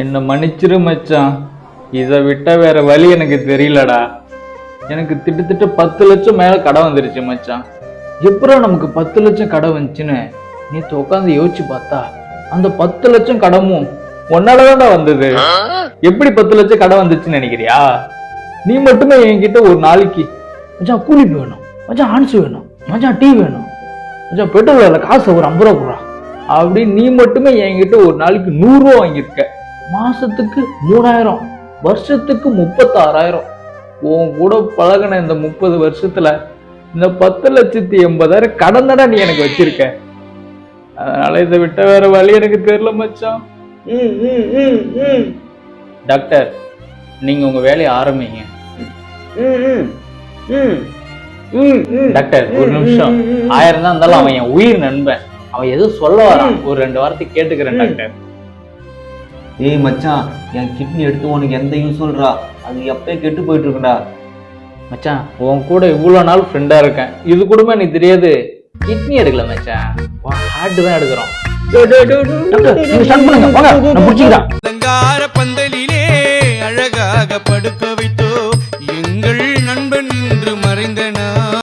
என்ன மன்னிச்சிரு மச்சான், இதை விட்டா வேற வழி எனக்கு தெரியலடா. எனக்கு திட்டத்தட்ட 10 லட்சம் மேல கடை வந்துருச்சு மச்சான். எப்பறம் நமக்கு 10 லட்சம் கடை வந்துச்சுன்னு நேற்று உட்காந்து யோசிச்சு பார்த்தா அந்த 10 லட்சம் கடமும் ஒன்னாலதான்டா வந்தது. எப்படி 10 லட்சம் கடை வந்துச்சுன்னு நினைக்கிறியா? நீ மட்டுமே என்கிட்ட ஒரு நாளைக்கு மச்சான் கூலி வேணும், மச்சான் ஆன்ஸ் வேணும், மச்சான் டீ வேணும், மச்சான் பெட்ரோல் வேலை காசு ஒரு 50 ரூபா கொடுறா அப்படின்னு நீ மட்டுமே என்கிட்ட ஒரு நாளைக்கு 100 ரூபா வாங்கியிருக்க. மாசத்துக்கு 3000, வருஷத்துக்கு 36,000. உன் கூட பழகின இந்த 30 வருஷத்துல இந்த 10,80,000 கடன் தானே நீ எனக்கு வச்சிருக்க. அதனால இதை விட்ட வேற வழி எனக்கு தெரியல மச்சான். டாக்டர், நீங்க உங்க வேலையை ஆரம்பிங்க. டாக்டர் ஒரு நிமிஷம். 1000 தான் இருந்தாலும் அவன் என் உயிர் நண்பன். அவன் எதுவும் சொல்ல வரான், ஒரு 2 வார்த்தை கேட்டுக்கிறேன் டாக்டர். ஏய் மச்சான், என் கிட்னி எடுத்து உனக்கு எந்த யூஸ் சொல்றா? அது எப்பயே கெட்டு போயிட்டு இருக்குடா. மச்சான் உன் கூட இவ்வளவு நாள் ஃப்ரெண்டா இருக்கேன், இது கூடமே எனக்கு தெரியாது. கிட்னி எடுக்கல மச்சான், ஹார்ட் தான் எடுக்கிறோம். டாக்டர் நீங்க ஸ்டார்ட் பண்ணுங்க, வாங்க நான் புடிச்சிக்கிறேன்.